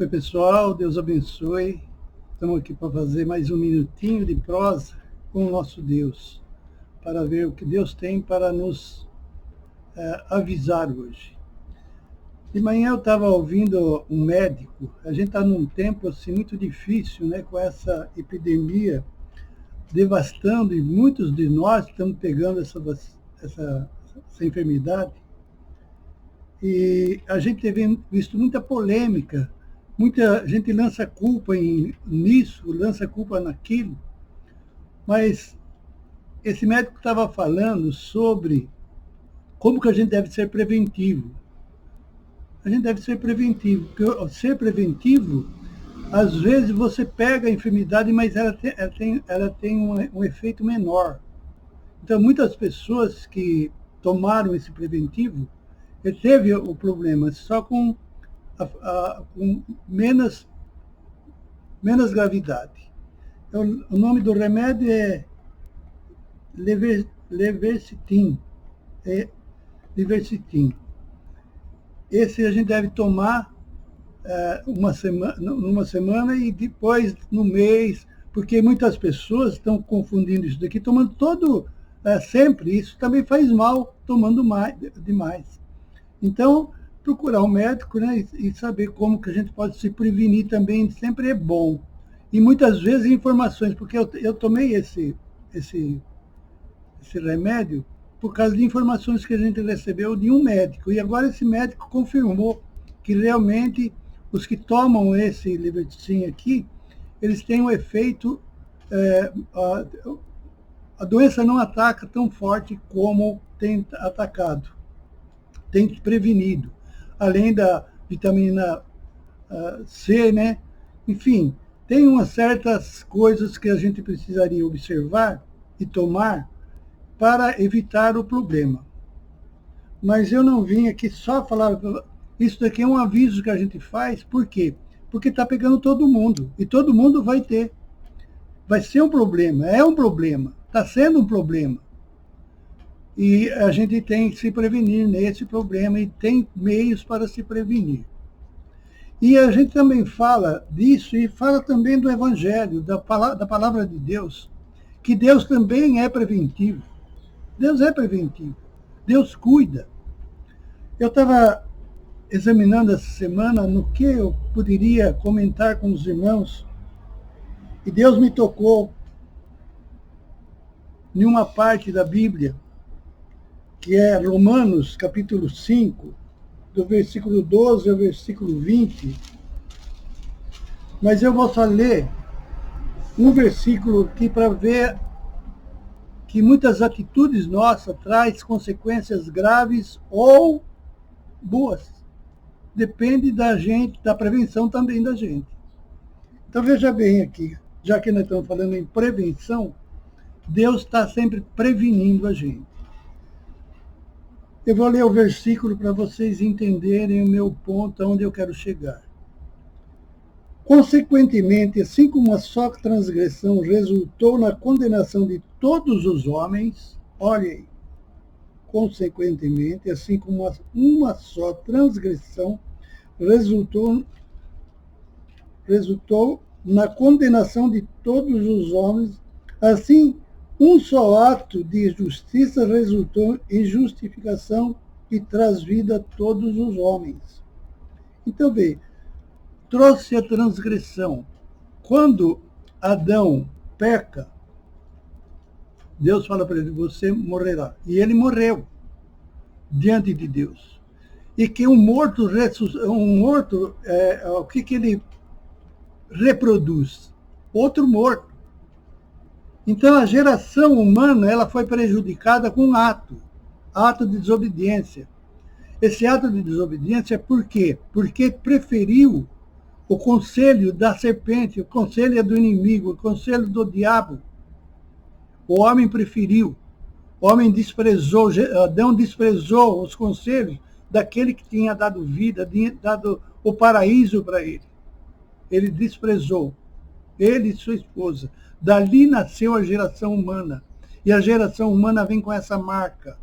Oi, pessoal, Deus abençoe. Estamos aqui para fazer mais um minutinho de prosa com o nosso Deus, para ver o que Deus tem para nos avisar hoje. De manhã eu estava ouvindo um médico. A gente está num tempo assim, muito difícil, né, com essa epidemia devastando, e muitos de nós estamos pegando essa enfermidade. E a gente tem visto muita polêmica, muita gente lança culpa nisso, lança culpa naquilo, mas esse médico estava falando sobre como que a gente deve ser preventivo. A gente deve ser preventivo, porque ser preventivo, às vezes você pega a enfermidade, mas ela tem um efeito menor. Então, muitas pessoas que tomaram esse preventivo, teve o problema, só com menos gravidade. Então, o nome do remédio é Levercitin. Levercitin. Esse a gente deve tomar numa semana e depois no mês, porque muitas pessoas estão confundindo isso daqui, tomando sempre. Isso também faz mal, tomando demais. Então, procurar um médico, né, e saber como que a gente pode se prevenir também sempre é bom. E muitas vezes informações, porque eu tomei esse remédio por causa de informações que a gente recebeu de um médico. E agora esse médico confirmou que realmente os que tomam esse Levercitin aqui, eles têm um efeito, a doença não ataca tão forte como tem atacado, tem prevenido. Além da vitamina C, né? Enfim, tem umas certas coisas que a gente precisaria observar e tomar para evitar o problema. Mas eu não vim aqui só falar. Isso daqui é um aviso que a gente faz. Por quê? Porque está pegando todo mundo. E todo mundo vai ter. Vai ser um problema. É um problema. Está sendo um problema. E a gente tem que se prevenir nesse problema e tem meios para se prevenir. E a gente também fala disso e fala também do Evangelho, da palavra de Deus, que Deus também é preventivo. Deus é preventivo. Deus cuida. Eu estava examinando essa semana no que eu poderia comentar com os irmãos, e Deus me tocou em uma parte da Bíblia, que é Romanos, capítulo 5, do versículo 12 ao versículo 20. Mas eu vou só ler um versículo aqui para ver que muitas atitudes nossas trazem consequências graves ou boas. Depende da gente, da prevenção também da gente. Então veja bem aqui, já que nós estamos falando em prevenção, Deus está sempre prevenindo a gente. Eu vou ler o versículo para vocês entenderem o meu ponto, aonde eu quero chegar. Consequentemente, assim como uma só transgressão resultou na condenação de todos os homens, olha aí, consequentemente, assim como uma só transgressão resultou na condenação de todos os homens, assim um só ato de justiça resultou em justificação e traz vida a todos os homens. Então, vê, trouxe a transgressão. Quando Adão peca, Deus fala para ele, você morrerá. E ele morreu diante de Deus. E que um morto, o que ele reproduz? Outro morto. Então a geração humana ela foi prejudicada com um ato de desobediência. Esse ato de desobediência por quê? Porque preferiu o conselho da serpente, o conselho do inimigo, o conselho do diabo. O homem preferiu. O homem desprezou, Adão desprezou os conselhos daquele que tinha dado vida, dado o paraíso para ele. Ele desprezou. Ele e sua esposa. Dali nasceu a geração humana. E a geração humana vem com essa marca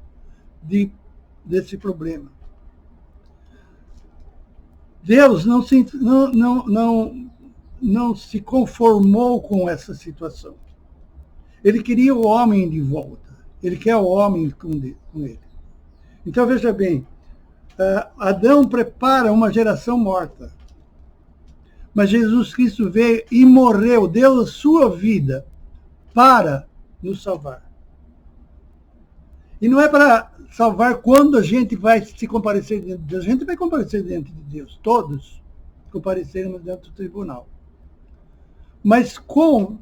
desse problema. Deus não se conformou com essa situação. Ele queria o homem de volta. Ele quer o homem com ele. Então, veja bem, Adão prepara uma geração morta. Mas Jesus Cristo veio e morreu, deu a sua vida para nos salvar. E não é para salvar quando a gente vai se comparecer diante de Deus. A gente vai comparecer diante de Deus. Todos compareceremos diante do tribunal. Mas como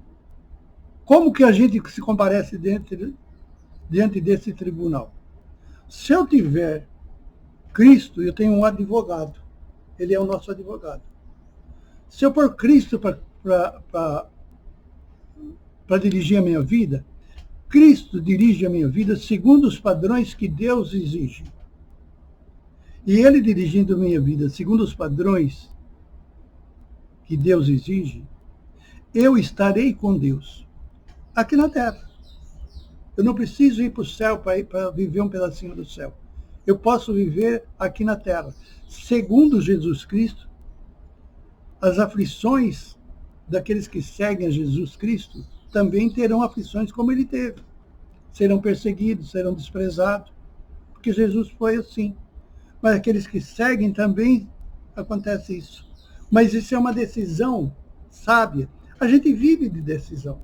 que a gente se comparece diante desse tribunal? Se eu tiver Cristo, eu tenho um advogado. Ele é o nosso advogado. Se eu pôr Cristo para dirigir a minha vida, Cristo dirige a minha vida segundo os padrões que Deus exige. E Ele dirigindo a minha vida segundo os padrões que Deus exige, eu estarei com Deus aqui na terra. Eu não preciso ir para o céu para viver um pedacinho do céu. Eu posso viver aqui na terra. Segundo Jesus Cristo, as aflições daqueles que seguem a Jesus Cristo também terão aflições como ele teve. Serão perseguidos, serão desprezados, porque Jesus foi assim. Mas aqueles que seguem também acontece isso. Mas isso é uma decisão sábia. A gente vive de decisão.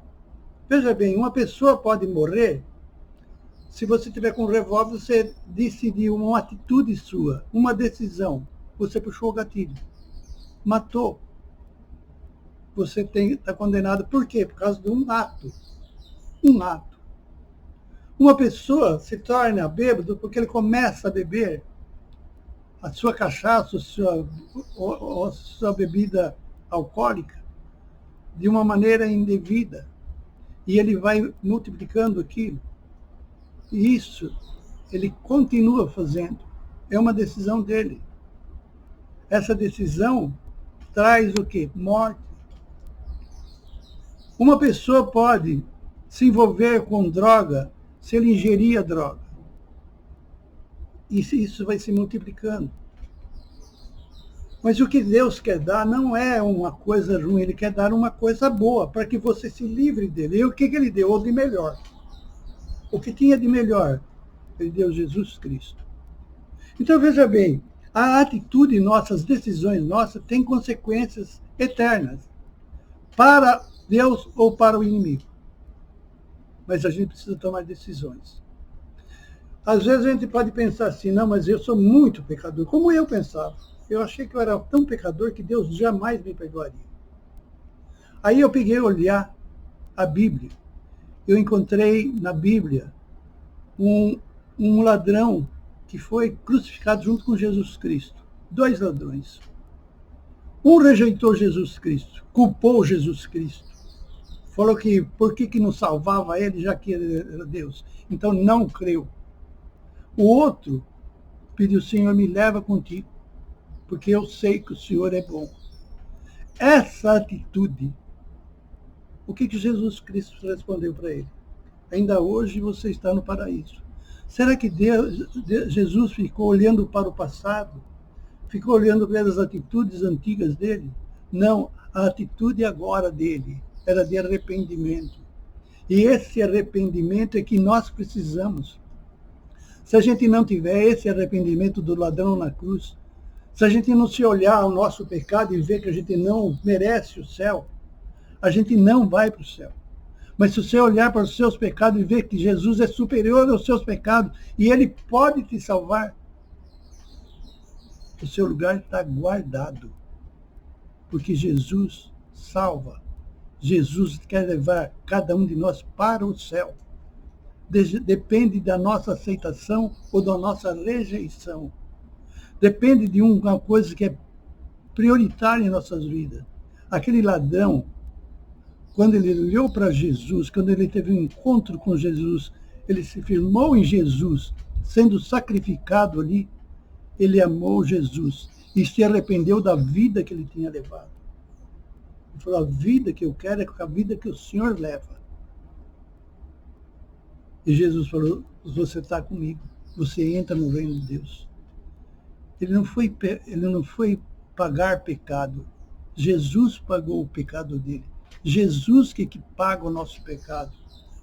Veja bem, uma pessoa pode morrer se você tiver com um revólver, você decidiu uma atitude sua, uma decisão. Você puxou o gatilho. Matou. Você está condenado. Por quê? Por causa de um ato. Um ato. Uma pessoa se torna bêbado porque ele começa a beber a sua cachaça, a sua bebida alcoólica de uma maneira indevida. E ele vai multiplicando aquilo. E isso ele continua fazendo. É uma decisão dele. Essa decisão traz o quê? Morte. Uma pessoa pode se envolver com droga se ele ingerir a droga. E isso vai se multiplicando. Mas o que Deus quer dar não é uma coisa ruim, Ele quer dar uma coisa boa, para que você se livre dele. E o que Ele deu? O de melhor. O que tinha de melhor? Ele deu Jesus Cristo. Então, veja bem, a atitude nossa, as decisões nossas, têm consequências eternas para Deus ou para o inimigo. Mas a gente precisa tomar decisões. Às vezes a gente pode pensar assim, não, mas eu sou muito pecador. Como eu pensava. Eu achei que eu era tão pecador que Deus jamais me perdoaria. Aí eu peguei a olhar a Bíblia. Eu encontrei na Bíblia um ladrão que foi crucificado junto com Jesus Cristo. 2 ladrões. Um rejeitou Jesus Cristo, culpou Jesus Cristo. Falou que por que não salvava ele, já que ele era Deus. Então não creu. O outro pediu, Senhor, me leva contigo, porque eu sei que o Senhor é bom. Essa atitude, o que Jesus Cristo respondeu para ele? Ainda hoje você está no paraíso. Será que Jesus ficou olhando para o passado? Ficou olhando pelas atitudes antigas dele? Não, a atitude agora dele era de arrependimento. E esse arrependimento é que nós precisamos. Se a gente não tiver esse arrependimento do ladrão na cruz, se a gente não se olhar ao nosso pecado e ver que a gente não merece o céu, a gente não vai para o céu. Mas se você olhar para os seus pecados e ver que Jesus é superior aos seus pecados e Ele pode te salvar, o seu lugar está guardado. Porque Jesus salva. Jesus quer levar cada um de nós para o céu. Depende da nossa aceitação ou da nossa rejeição. Depende de uma coisa que é prioritária em nossas vidas. Aquele ladrão, quando ele olhou para Jesus, quando ele teve um encontro com Jesus, ele se firmou em Jesus, sendo sacrificado ali, ele amou Jesus e se arrependeu da vida que ele tinha levado. Ele falou, a vida que eu quero é a vida que o Senhor leva. E Jesus falou, você está comigo, você entra no reino de Deus. Ele não foi pagar pecado. Jesus pagou o pecado dele. Jesus que paga o nosso pecado.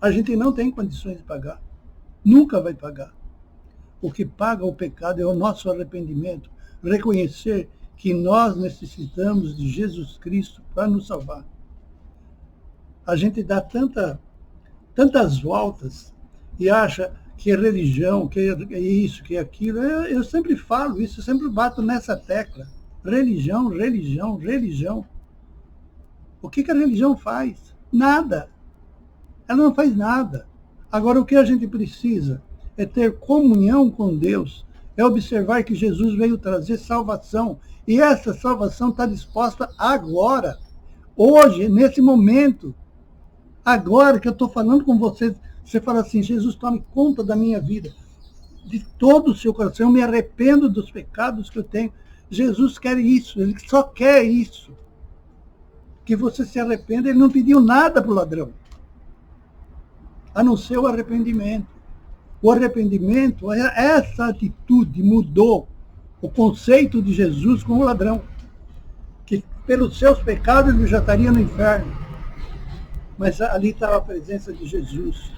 A gente não tem condições de pagar. Nunca vai pagar. O que paga o pecado é o nosso arrependimento. Reconhecer que nós necessitamos de Jesus Cristo para nos salvar. A gente dá tantas voltas e acha que é religião, que é isso, que é aquilo. Eu sempre falo isso, eu sempre bato nessa tecla. Religião, religião, religião. O que a religião faz? Nada. Ela não faz nada. Agora, o que a gente precisa é ter comunhão com Deus, é observar que Jesus veio trazer salvação. E essa salvação está disposta agora, hoje, nesse momento. Agora que eu estou falando com vocês, você fala assim, Jesus, tome conta da minha vida, de todo o seu coração. Eu me arrependo dos pecados que eu tenho. Jesus quer isso, ele só quer isso. Que você se arrependa. Ele não pediu nada para o ladrão, a não ser o arrependimento. O arrependimento, essa atitude mudou o conceito de Jesus com o ladrão, que pelos seus pecados ele já estaria no inferno. Mas ali estava a presença de Jesus.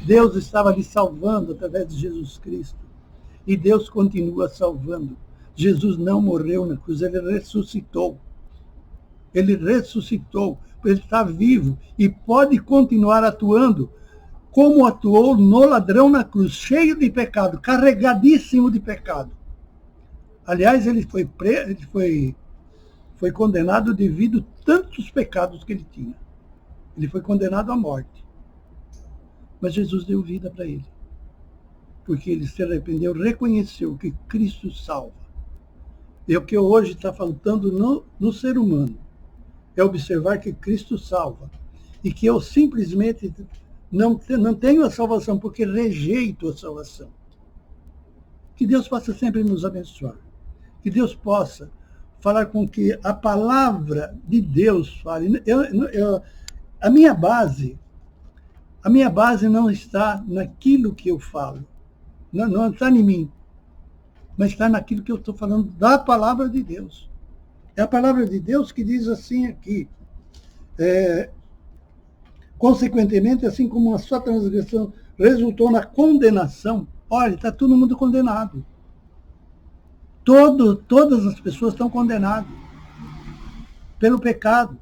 Deus estava lhe salvando através de Jesus Cristo. E Deus continua salvando. Jesus não morreu na cruz, ele ressuscitou. Ele ressuscitou, ele está vivo e pode continuar atuando como atuou no ladrão na cruz, cheio de pecado, carregadíssimo de pecado. Aliás, ele foi condenado devido a tantos pecados que ele tinha. Ele foi condenado à morte. Mas Jesus deu vida para ele. Porque ele se arrependeu, reconheceu que Cristo salva. E o que hoje está faltando no ser humano é observar que Cristo salva. E que eu simplesmente não tenho a salvação porque rejeito a salvação. Que Deus possa sempre nos abençoar. Que Deus possa falar com que a palavra de Deus fale. A minha base não está naquilo que eu falo. Não está em mim. Mas está naquilo que eu estou falando da palavra de Deus. É a palavra de Deus que diz assim aqui. Consequentemente, assim como a sua transgressão resultou na condenação, olha, está todo mundo condenado. Todas as pessoas estão condenadas pelo pecado.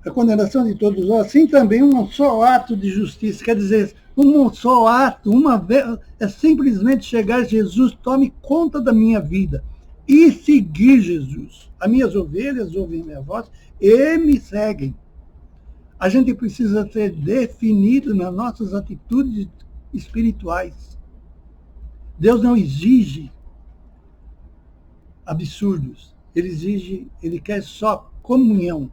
A condenação de todos nós, assim também um só ato de justiça, quer dizer, um só ato, uma vez, é simplesmente chegar a Jesus, tome conta da minha vida e seguir Jesus. As minhas ovelhas ouvem minha voz e me seguem. A gente precisa ser definido nas nossas atitudes espirituais. Deus não exige absurdos. Ele quer só comunhão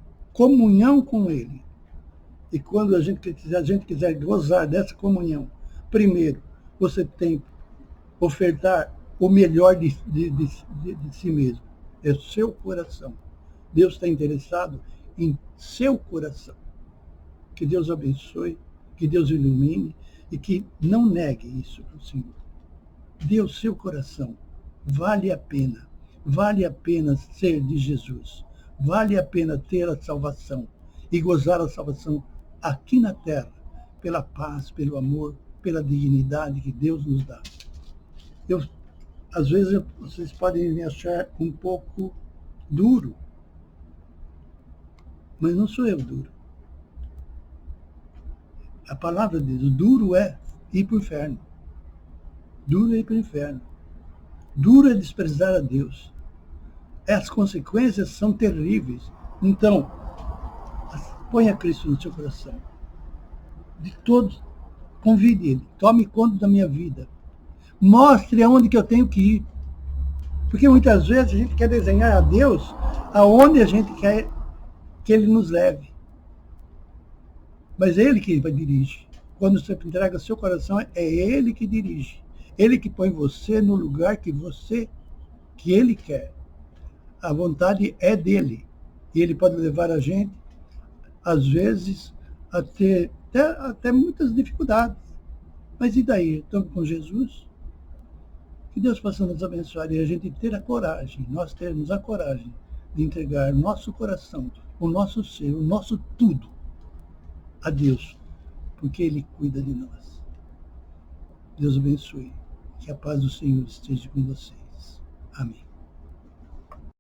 com Ele. E quando a gente quiser gozar dessa comunhão, primeiro, você tem que ofertar o melhor de si mesmo. É o seu coração. Deus está interessado em seu coração. Que Deus abençoe, que Deus ilumine e que não negue isso para o Senhor. Dê o seu coração. Vale a pena ser de Jesus. Vale a pena ter a salvação e gozar a salvação aqui na terra, pela paz, pelo amor, pela dignidade que Deus nos dá. Às vezes vocês podem me achar um pouco duro, mas não sou eu duro. A palavra de Deus, duro é ir para o inferno. Duro é ir para o inferno. Duro é desprezar a Deus. As consequências são terríveis. Então, ponha Cristo no seu coração. De todos, convide Ele. Tome conta da minha vida. Mostre aonde que eu tenho que ir. Porque muitas vezes a gente quer desenhar a Deus aonde a gente quer que Ele nos leve. Mas é Ele que vai dirigir. Quando você entrega seu coração, é Ele que dirige. Ele que põe você no lugar que Ele quer. A vontade é dele. E Ele pode levar a gente, às vezes, a ter até muitas dificuldades. Mas e daí? Estamos com Jesus? Que Deus possa nos abençoar e a gente ter a coragem, nós termos a coragem de entregar nosso coração, o nosso ser, o nosso tudo a Deus, porque Ele cuida de nós. Deus abençoe. Que a paz do Senhor esteja com vocês. Amém.